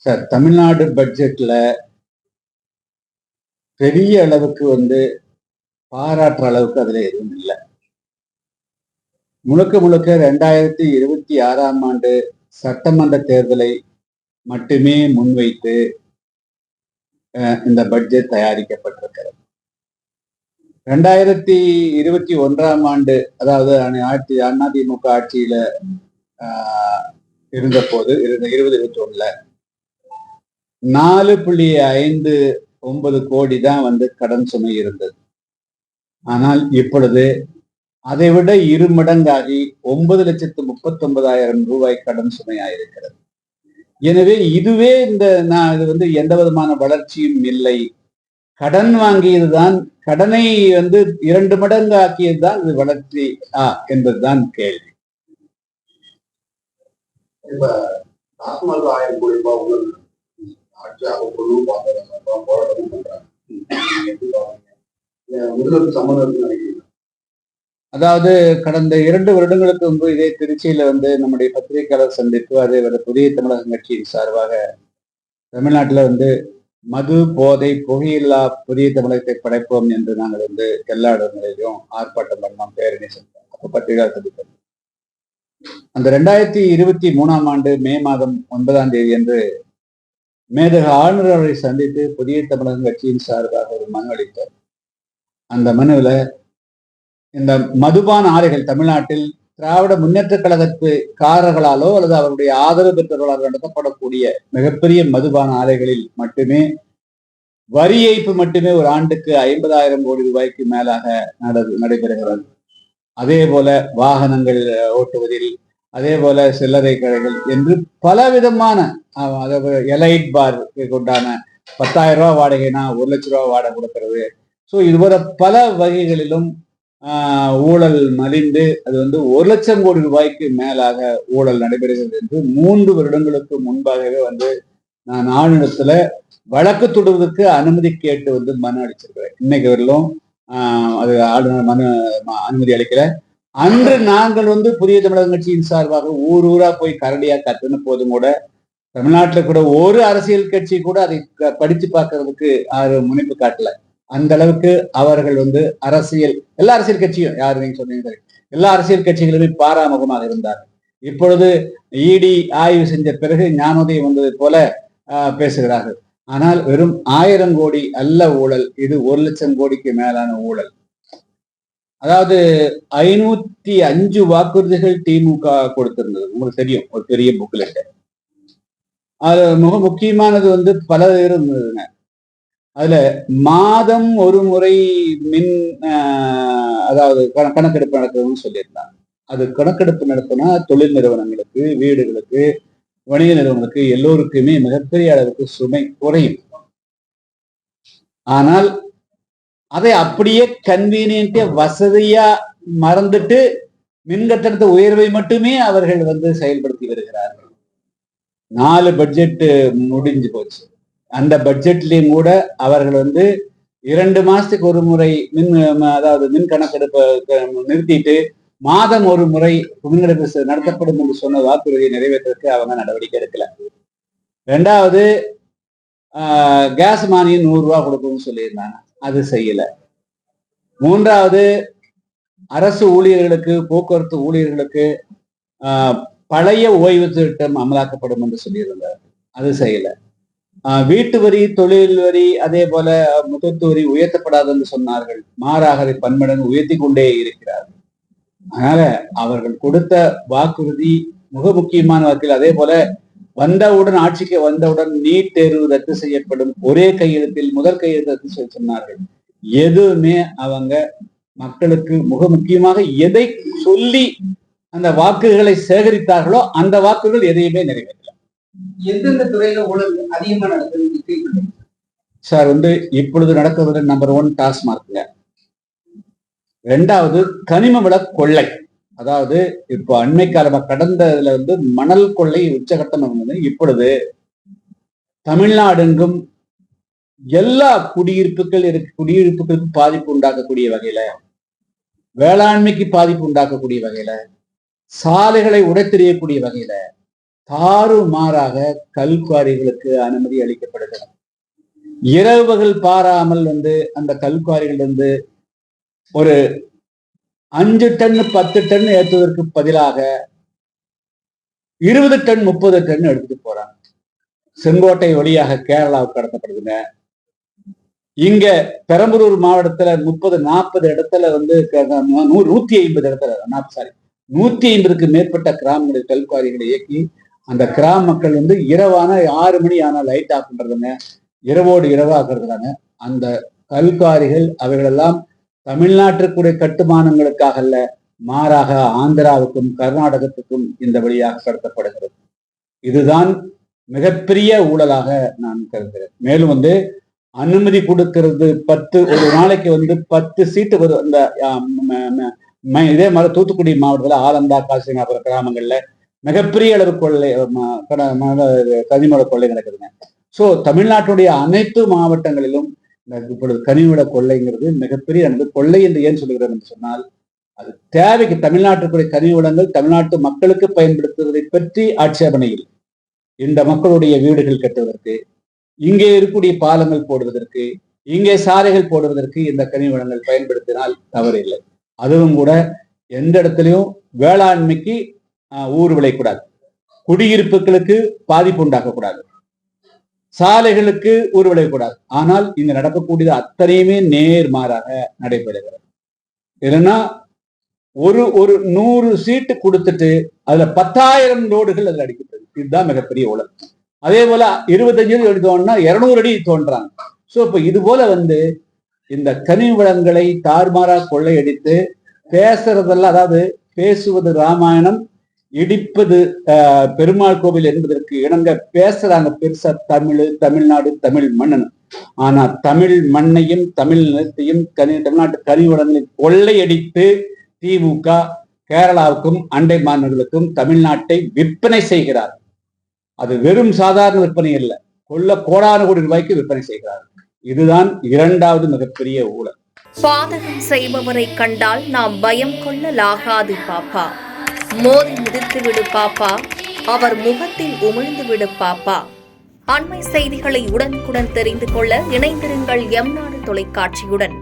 Sir, Tamil Nadu பட்ஜெட்ல பெரிய அளவுக்கு பாராட்டுற அளவுக்கு அதுல எதுவும் இல்லை. முழுக்க முழுக்க 2026ஆம் ஆண்டு சட்டமன்ற தேர்தலை மட்டுமே முன்வைத்து இந்த பட்ஜெட் தயாரிக்கப்பட்டிருக்கிறது. 2021ஆம் ஆண்டு, அதாவது அதிமுக ஆட்சியில இருந்த போது 2021ல 4.59 கோடி தான் கடன் சுமை இருந்தது. ஆனால் இப்பொழுது அதை விட 2 மடங்காகி 9,39,000 ரூபாய் கடன் சுமையாயிருக்கிறது. எனவே இதுவே இது எந்த விதமான வளர்ச்சியும் இல்லை. கடன் வாங்கியதுதான், கடனை 2 மடங்கு ஆக்கியதுதான் இது வளர்ச்சி என்பதுதான் கேள்வி. இப்ப 1000 கோடி ரூபாய் அதாவது கடந்த 2 வருடங்களுக்கு முன்பு இதே திருச்சியில நம்முடைய பத்திரிகையாளர் சந்திப்பு, அதே புதிய தமிழகம் கட்சியின் சார்பாக தமிழ்நாட்டில் மது, போதை, புகையில்லா புதிய தமிழகத்தை படைப்போம் என்று நாங்கள் எல்லா இடங்களிலும் ஆர்ப்பாட்டம் பண்ணோம், பேரணி செஞ்சோம். அப்போ பத்திரிகையாளர் சந்திப்பு அந்த 2023ஆம் ஆண்டு மே மாதம் 9ஆம் தேதி என்று மேதக ஆளுநர் அவரை சந்தித்து புதிய தமிழகம் கட்சியின் சார்பாக ஒரு மனு அளித்தார். அந்த மனுவில் இந்த மதுபான ஆலைகள் தமிழ்நாட்டில் திராவிட முன்னேற்ற கழகத்துக்காரர்களாலோ அல்லது அவருடைய ஆதரவு பெற்றவர்களால் நடத்தப்படக்கூடிய மிகப்பெரிய மதுபான ஆலைகளில் மட்டுமே வரி ஏய்ப்பு மட்டுமே ஒரு ஆண்டுக்கு 50,000 கோடி ரூபாய்க்கு மேலாக நடைபெறுகிறது. அதே போல வாகனங்கள் ஓட்டுவதில், அதே போல சில்லறை கடைகள் என்று பல விதமான, எலைட் பார் கொண்டான 10,000 ரூபாய் வாடகைனா 1 லட்ச ரூபாய் வாடகை கொடுக்கறது. ஸோ இதுபோல பல வகைகளிலும் ஊழல் மலிந்து அது 1 லட்சம் கோடி ரூபாய்க்கு மேலாக ஊழல் நடைபெறுகிறது என்று 3 வருடங்களுக்கு முன்பாகவே நான் ஆளுநரத்துல வழக்கு தொடுவதற்கு அனுமதி கேட்டு மனு அளிச்சிருக்கிறேன். இன்னைக்கு வரலும் அது ஆளுநர் அனுமதி அளிக்கல. அன்று நாங்கள் புதிய தமிழகம் கட்சியின் சார்பாக ஊர் ஊரா போய் கரடியா கத்துன போதும் கூட தமிழ்நாட்டுல கூட ஒரு அரசியல் கட்சி கூட அதை படிச்சு பார்க்கறதுக்கு முனைப்பு காட்டல. அந்த அளவுக்கு அவர்கள் எல்லா அரசியல் கட்சியும், யாரு நீங்க சொன்னீங்க, எல்லா அரசியல் கட்சிகளுமே பாராமுகமாக இருந்தார். இப்பொழுது இடி ஆய்வு செஞ்ச பிறகு ஞானோதயம் வந்தது போல பேசுகிறார்கள். ஆனால் வெறும் 1000 கோடி அல்ல ஊழல், இது 1 லட்சம் கோடிக்கு மேலான ஊழல். அதாவது 505 வாக்குறுதிகள் திமுக கொடுத்திருந்தது, உங்களுக்கு தெரியும், ஒரு பெரிய புக்லெட். அது மிக முக்கியமானது பல இருந்ததுங்க. அதுல மாதம் ஒரு முறை மின் அதாவது கணக்கெடுப்பு நடக்குதுன்னு சொல்லியிருந்தாங்க. அது கணக்கெடுப்பு நடத்தினா தொழில் நிறுவனங்களுக்கு, வீடுகளுக்கு, வணிக நிறுவனங்களுக்கு எல்லோருக்குமே மிகப்பெரிய அளவுக்கு சுமை குறையும். ஆனால் அதை அப்படியே கன்வீனியன்ட்டா வசதியா மறந்துட்டு மின் கட்டணத்தை உயர்வை மட்டுமே அவர்கள் செயல்படுத்தி வருகிறார்கள். 4 பட்ஜெட் முடிஞ்சு போச்சு. அந்த பட்ஜெட்லயும் கூட அவர்கள் 2 மாசத்துக்கு ஒரு முறை மின் கணக்கெடுப்பை நிறுத்திட்டு மாதம் ஒரு முறை மின்கணக்கு நடத்தப்படும் என்று சொன்ன வாக்குறுதியை நிறைவேற்றுவதற்கு அவங்க நடவடிக்கை எடுக்கல. 2வது கேஸ் மானியம் 100 ரூபாய் கொடுக்கணும்னு சொல்லியிருந்தாங்க, அது செய்யல. 3வது அரசு ஊழியர்களுக்கு, போக்குவரத்து ஊழியர்களுக்கு பழைய ஓய்வு திட்டம் அமலாக்கப்படும் என்று சொல்லியிருந்தார், அது செய்யல. வீட்டு வரி, தொழில் வரி, அதே போல முகத்து வரி உயர்த்தப்படாது என்று சொன்னார்கள். மாறாக அதை பன்மடங்கு உயர்த்தி கொண்டே இருக்கிறார்கள். அதனால அவர்கள் கொடுத்த வாக்குறுதி மிக முக்கியமான வாக்கில். அதே போல ஆட்சிக்கு வந்தவுடன் நீட் தேர்வு ரத்து செய்யப்படும், ஒரே கையெழுத்தில் முதல் கையெழுத்து ரத்து செய்ய சொன்னார்கள். எதுவுமே அவங்க மக்களுக்கு மிக முக்கியமாக எதை சொல்லி அந்த வாக்குகளை சேகரித்தார்களோ அந்த வாக்குகள் எதையுமே நிறைவேற்றல. எந்தெந்த துறையில ஊழல் அதிகமா நடக்குது சார்? இப்பொழுது நடக்கிறது நம்பர் 1 டாஸ்மார்க்ங்க. 2வது கனிம வள கொள்ளை. அதாவது இப்போ அண்மை காலமா கடந்ததுல மணல் கொள்ளை உச்சகட்டம் இருந்தது. இப்பொழுது தமிழ்நாடெங்கும் எல்லா குடியிருப்புகளுக்கு பாதிப்பு உண்டாக்கக்கூடிய வகையில, வேளாண்மைக்கு பாதிப்பு உண்டாக்கக்கூடிய வகையில, சாலைகளை உடைத்தெறியக்கூடிய வகையில, தாறுமாறாக கல்குவாரிகளுக்கு அனுமதி அளிக்கப்படுகிறது. இரவுகள் பாராமல் அந்த கல்குவாரிகள் ஒரு 5 டன் 10 டன் ஏற்றுவதற்கு பதிலாக 20 டன் 30 டன் எடுத்துட்டு போறாங்க. செங்கோட்டை வழியாக கேரளாவுக்கு கடத்தப்படுதுங்க. இங்க பெரம்பலூர் மாவட்டத்துல 30-40 இடத்துல 150 இடத்துல 150க்கு மேற்பட்ட கிராமங்களில் கல்குவாரிகளை இயக்கி அந்த கிராம மக்கள் இரவான 6 மணி ஆனா லைட் ஆஃப் பண்றதுங்க, இரவோடு இரவாக்குறதுனாங்க. அந்த கல்குவாரிகள் அவைகளெல்லாம் தமிழ்நாட்டிற்குரிய கட்டுமானங்களுக்காக அல்ல, மாறாக ஆந்திராவுக்கும் கர்நாடகத்துக்கும் இந்த வழியாக கடத்தப்படுகிறது. இதுதான் மிகப்பெரிய ஊழலாக நான் கருதுகிறேன். மேலும் அனுமதி கொடுக்கிறது 10 ஒரு நாளைக்கு 10 சீட்டு வரும். இந்த இதே மாதிரி தூத்துக்குடி மாவட்டத்துல ஆலந்தா காசினாபுரம் கிராமங்கள்ல மிகப்பெரிய அளவு கொள்ளை கனிமவள கொள்ளை நடக்குதுங்க. ஸோ தமிழ்நாட்டுடைய அனைத்து மாவட்டங்களிலும் இப்பொழுது கனிமவள கொள்ளைங்கிறது மிகப்பெரிய கொள்ளை என்று ஏன் சொல்லுகிறேன் என்று சொன்னால், அது தேவைக்கு தமிழ்நாட்டுக்குரிய கனிமவளங்கள் தமிழ்நாட்டு மக்களுக்கு பயன்படுத்துவதை பற்றி ஆட்சேபனை இல்லை. இந்த மக்களுடைய வீடுகள் கட்டுவதற்கு, இங்கே இருக்கக்கூடிய பாலங்கள் போடுவதற்கு, இங்கே சாலைகள் போடுவதற்கு இந்த கனிமவளங்கள் பயன்படுத்தினால் தவறில்லை. அதுவும் கூட எந்த இடத்துலையும் வேளாண்மைக்கு ஊறு விளையக்கூடாது, குடியிருப்புகளுக்கு பாதிப்பு உண்டாக்கக்கூடாது, சாலைகளுக்கு ஊறு விளையக்கூடாது. ஆனால் இங்க நடக்கக்கூடியது அத்தனையுமே நேர்மாறாக நடைபெறுகிறது. இல்லைன்னா ஒரு 100 சீட்டு கொடுத்துட்டு அதுல 10,000 லோடுகள் அதுல அடிக்கிறது. இதுதான் மிகப்பெரிய ஊழல். அதே போல 25 அடி தோணுனா 200 அடி தோன்றாங்க. ஸோ இப்ப இது போல இந்த கனிம வளங்களை தார்மாரா கொள்ளையடித்து பேசுறதெல்லாம், அதாவது பேசுவது ராமாயணம், இடிப்பது பெருமாள் கோவில் என்பதற்கு இணங்க பேசுறாங்க. பெருசா தமிழ்நாடு தமிழ் மன்னன். ஆனா தமிழ் மண்ணையும் தமிழ் நிலத்தையும் தமிழ்நாட்டு கனிம வளங்களை கொள்ளையடித்து திமுக கேரளாவுக்கும் அண்டை மாநிலங்களுக்கும் தமிழ்நாட்டை விற்பனை செய்கிறார். அது வெறும் சாதாரண விற்பனை அல்ல, கோடான கோடி ரூபாய்க்கு விற்பனை செய்கிறார். இதுதான் இரண்டாவது மிகப்பெரிய ஊழல். பாதகம் செய்பவரை கண்டால் நாம் பயம் கொள்ளலாகாது பாப்பா. மோதி மிதித்து விடு பாப்பா, அவர் முகத்தில் உமிழ்ந்து விடு பாப்பா. அண்மை செய்திகளை உடனுக்குடன் தெரிந்து கொள்ள இணைந்திருங்கள் எம் நாடு தொலைக்காட்சியுடன்.